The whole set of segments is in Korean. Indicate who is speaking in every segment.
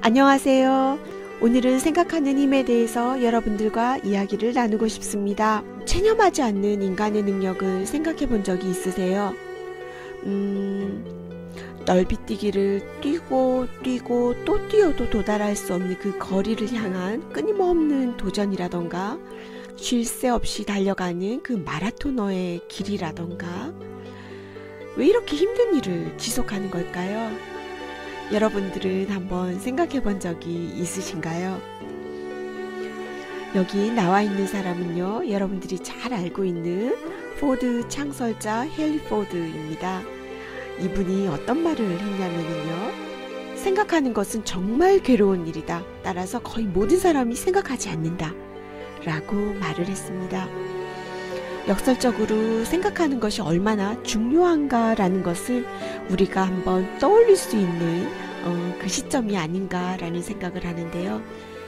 Speaker 1: 안녕하세요. 오늘은 생각하는 힘에 대해서 여러분들과 이야기를 나누고 싶습니다. 체념하지 않는 인간의 능력을 생각해 본 적이 있으세요? 넓이뛰기를 뛰고 또 뛰어도 도달할 수 없는 그 거리를 향한 끊임없는 도전이라던가, 쉴 새 없이 달려가는 그 마라토너의 길이라던가, 왜 이렇게 힘든 일을 지속하는 걸까요? 여러분들은 한번 생각해 본 적이 있으신가요? 여기 나와 있는 사람은요, 여러분들이 잘 알고 있는 포드 창설자 헨리 포드입니다. 이분이 어떤 말을 했냐면요, 생각하는 것은 정말 괴로운 일이다. 따라서 거의 모든 사람이 생각하지 않는다. 라고 말을 했습니다. 역설적으로 생각하는 것이 얼마나 중요한가라는 것을 우리가 한번 떠올릴 수 있는 그 시점이 아닌가라는 생각을 하는데요.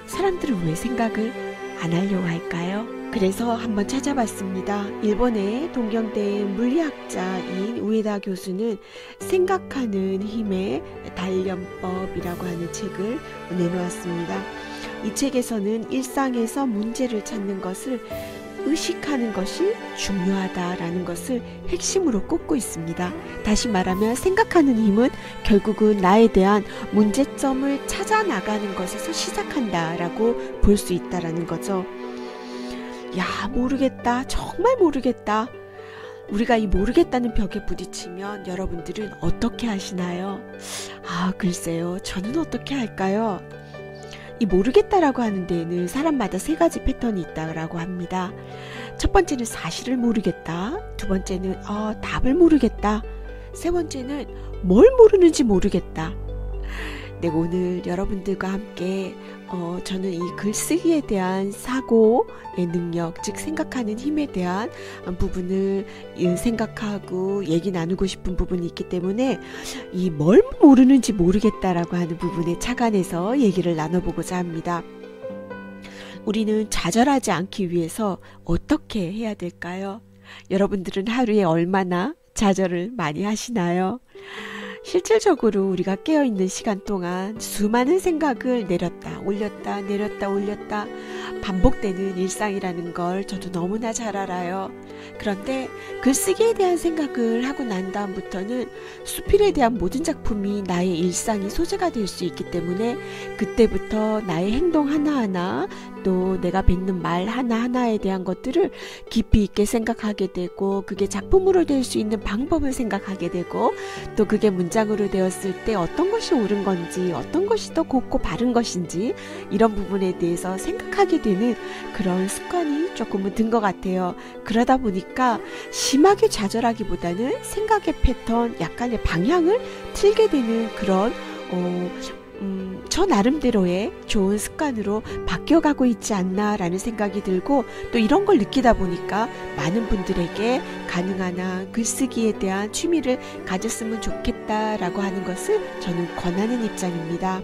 Speaker 1: 사람들은 왜 생각을 안 하려고 할까요? 그래서 한번 찾아봤습니다. 일본의 동경대 물리학자인 우에다 교수는 생각하는 힘의 단련법이라고 하는 책을 내놓았습니다. 이 책에서는 일상에서 문제를 찾는 것을 의식하는 것이 중요하다라는 것을 핵심으로 꼽고 있습니다. 다시 말하면 생각하는 힘은 결국은 나에 대한 문제점을 찾아 나가는 것에서 시작한다라고 볼 수 있다라는 거죠. 야, 모르겠다. 정말 모르겠다. 우리가 이 모르겠다는 벽에 부딪히면 여러분들은 어떻게 하시나요? 글쎄요. 저는 어떻게 할까요? 이 모르겠다라고 하는 데에는 사람마다 세 가지 패턴이 있다고 합니다. 첫 번째는 사실을 모르겠다. 두 번째는 답을 모르겠다. 세 번째는 뭘 모르는지 모르겠다. 네, 오늘 여러분들과 함께 저는 이 글쓰기에 대한 사고의 능력, 즉 생각하는 힘에 대한 부분을 생각하고 얘기 나누고 싶은 부분이 있기 때문에 이 뭘 모르는지 모르겠다라고 하는 부분에 착안해서 얘기를 나눠보고자 합니다. 우리는 좌절하지 않기 위해서 어떻게 해야 될까요? 여러분들은 하루에 얼마나 좌절을 많이 하시나요? 실질적으로 우리가 깨어있는 시간 동안 수많은 생각을 내렸다 올렸다 내렸다 올렸다 반복되는 일상이라는 걸 저도 너무나 잘 알아요. 그런데 글쓰기에 대한 생각을 하고 난 다음부터는 수필에 대한 모든 작품이 나의 일상이 소재가 될 수 있기 때문에 그때부터 나의 행동 하나하나 또 내가 뱉는 말 하나하나에 대한 것들을 깊이 있게 생각하게 되고, 그게 작품으로 될 수 있는 방법을 생각하게 되고, 또 그게 문장으로 되었을 때 어떤 것이 옳은 건지 어떤 것이 더 곱고 바른 것인지 이런 부분에 대해서 생각하게 되는 그런 습관이 조금은 든 것 같아요. 그러다 보니까 심하게 좌절하기보다는 생각의 패턴, 약간의 방향을 틀게 되는 그런 저 나름대로의 좋은 습관으로 바뀌어가고 있지 않나라는 생각이 들고, 또 이런 걸 느끼다 보니까 많은 분들에게 가능한 한 글쓰기에 대한 취미를 가졌으면 좋겠다라고 하는 것을 저는 권하는 입장입니다.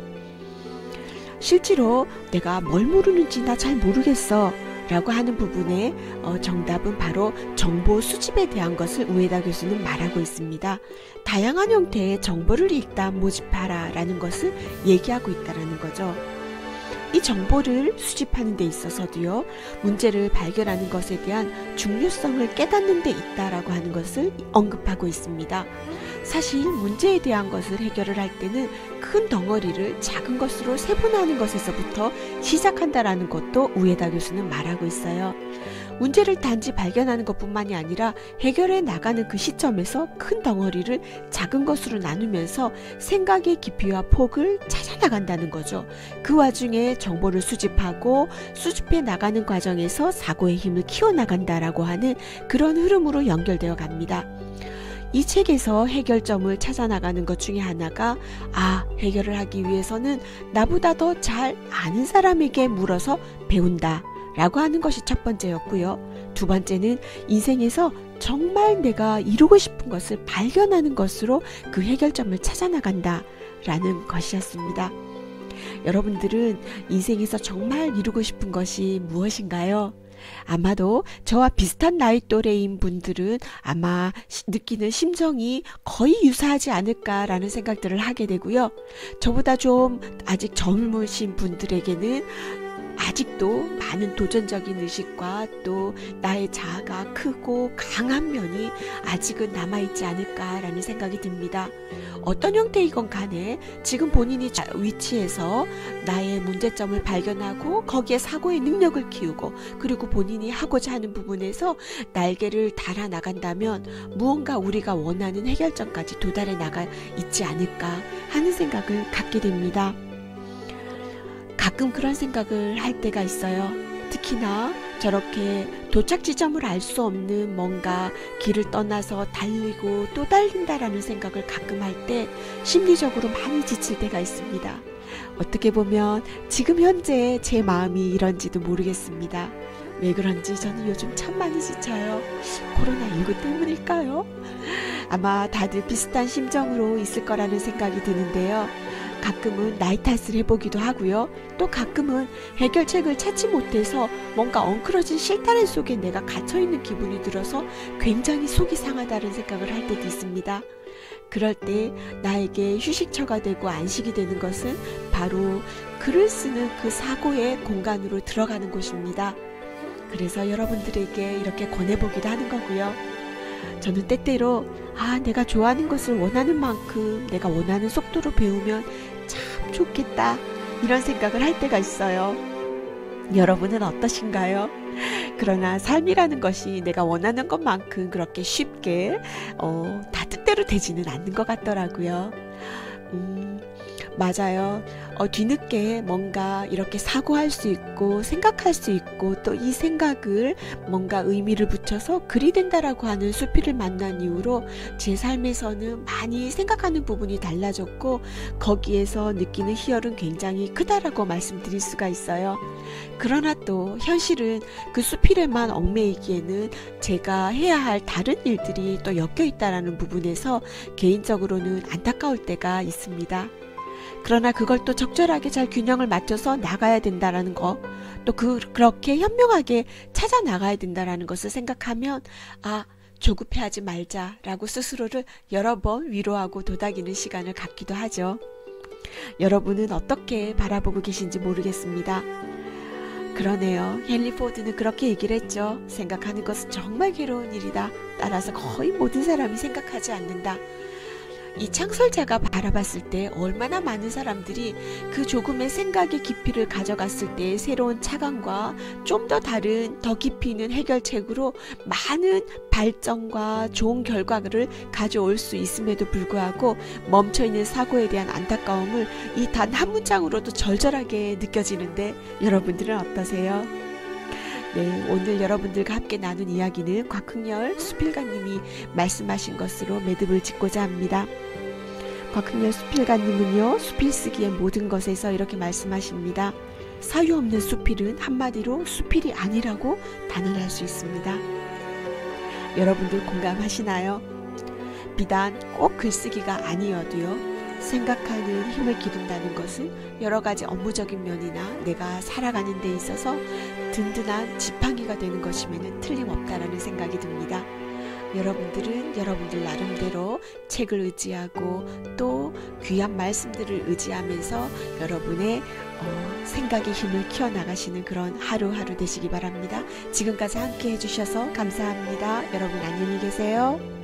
Speaker 1: 실제로 내가 뭘 모르는지 나 잘 모르겠어 라고 하는 부분에 정답은 바로 정보 수집에 대한 것을 우에다 교수는 말하고 있습니다. 다양한 형태의 정보를 일단 모집하라 라는 것을 얘기하고 있다는 거죠. 이 정보를 수집하는 데 있어서도요, 문제를 발견하는 것에 대한 중요성을 깨닫는 데 있다라고 하는 것을 언급하고 있습니다. 사실 문제에 대한 것을 해결을 할 때는 큰 덩어리를 작은 것으로 세분화하는 것에서부터 시작한다라는 것도 우에다 교수는 말하고 있어요. 문제를 단지 발견하는 것뿐만이 아니라 해결해 나가는 그 시점에서 큰 덩어리를 작은 것으로 나누면서 생각의 깊이와 폭을 찾아나간다는 거죠. 그 와중에 정보를 수집하고 수집해 나가는 과정에서 사고의 힘을 키워나간다라고 하는 그런 흐름으로 연결되어 갑니다. 이 책에서 해결점을 찾아나가는 것 중에 하나가 해결을 하기 위해서는 나보다 더 잘 아는 사람에게 물어서 배운다 라고 하는 것이 첫 번째였고요. 두 번째는 인생에서 정말 내가 이루고 싶은 것을 발견하는 것으로 그 해결점을 찾아나간다 라는 것이었습니다. 여러분들은 인생에서 정말 이루고 싶은 것이 무엇인가요? 아마도 저와 비슷한 나이 또래인 분들은 아마 느끼는 심정이 거의 유사하지 않을까라는 생각들을 하게 되고요. 저보다 좀 아직 젊으신 분들에게는 아직도 많은 도전적인 의식과 또 나의 자아가 크고 강한 면이 아직은 남아있지 않을까라는 생각이 듭니다. 어떤 형태이건 간에 지금 본인이 위치에서 나의 문제점을 발견하고 거기에 사고의 능력을 키우고 그리고 본인이 하고자 하는 부분에서 날개를 달아 나간다면 무언가 우리가 원하는 해결점까지 도달해 나가 있지 않을까 하는 생각을 갖게 됩니다. 가끔 그런 생각을 할 때가 있어요. 특히나 저렇게 도착 지점을 알 수 없는 뭔가 길을 떠나서 달리고 또 달린다라는 생각을 가끔 할 때 심리적으로 많이 지칠 때가 있습니다. 어떻게 보면 지금 현재 제 마음이 이런지도 모르겠습니다. 왜 그런지 저는 요즘 참 많이 지쳐요. 코로나19 때문일까요? 아마 다들 비슷한 심정으로 있을 거라는 생각이 드는데요. 가끔은 나이 탓을 해보기도 하고요. 또 가끔은 해결책을 찾지 못해서 뭔가 엉클어진 실타래 속에 내가 갇혀있는 기분이 들어서 굉장히 속이 상하다는 생각을 할 때도 있습니다. 그럴 때 나에게 휴식처가 되고 안식이 되는 것은 바로 글을 쓰는 그 사고의 공간으로 들어가는 곳입니다. 그래서 여러분들에게 이렇게 권해보기도 하는 거고요. 저는 때때로 내가 좋아하는 것을 원하는 만큼 내가 원하는 속도로 배우면 참 좋겠다 이런 생각을 할 때가 있어요. 여러분은 어떠신가요? 그러나 삶이라는 것이 내가 원하는 것만큼 그렇게 쉽게 다 뜻대로 되지는 않는 것 같더라고요. 맞아요. 뒤늦게 뭔가 이렇게 사고할 수 있고 생각할 수 있고 또 이 생각을 뭔가 의미를 붙여서 글이 된다라고 하는 수필을 만난 이후로 제 삶에서는 많이 생각하는 부분이 달라졌고 거기에서 느끼는 희열은 굉장히 크다라고 말씀드릴 수가 있어요. 그러나 또 현실은 그 수필에만 얽매이기에는 제가 해야 할 다른 일들이 또 엮여 있다라는 부분에서 개인적으로는 안타까울 때가 있습니다. 그러나 그걸 또 적절하게 잘 균형을 맞춰서 나가야 된다라는 거, 또 그렇게 현명하게 찾아 나가야 된다라는 것을 생각하면 조급해하지 말자라고 스스로를 여러 번 위로하고 도닥이는 시간을 갖기도 하죠. 여러분은 어떻게 바라보고 계신지 모르겠습니다. 그러네요. 헨리 포드는 그렇게 얘기를 했죠. 생각하는 것은 정말 괴로운 일이다. 따라서 거의 모든 사람이 생각하지 않는다. 이 창설자가 바라봤을 때 얼마나 많은 사람들이 그 조금의 생각의 깊이를 가져갔을 때의 새로운 차관과 좀 더 다른 더 깊이 있는 해결책으로 많은 발전과 좋은 결과를 가져올 수 있음에도 불구하고 멈춰있는 사고에 대한 안타까움을 이 단 한 문장으로도 절절하게 느껴지는데 여러분들은 어떠세요? 네, 오늘 여러분들과 함께 나눈 이야기는 곽흥렬 수필가님이 말씀하신 것으로 매듭을 짓고자 합니다. 곽흥렬 수필가님은요, 수필 쓰기의 모든 것에서 이렇게 말씀하십니다. 사유 없는 수필은 한마디로 수필이 아니라고 단언할 수 있습니다. 여러분들 공감하시나요? 비단 꼭 글쓰기가 아니어도요, 생각하는 힘을 기른다는 것은 여러 가지 업무적인 면이나 내가 살아가는 데 있어서 든든한 지팡이가 되는 것임에는 틀림없다라는 생각이 듭니다. 여러분들은 여러분들 나름대로 책을 의지하고 또 귀한 말씀들을 의지하면서 여러분의 생각의 힘을 키워나가시는 그런 하루하루 되시기 바랍니다. 지금까지 함께 해주셔서 감사합니다. 여러분 안녕히 계세요.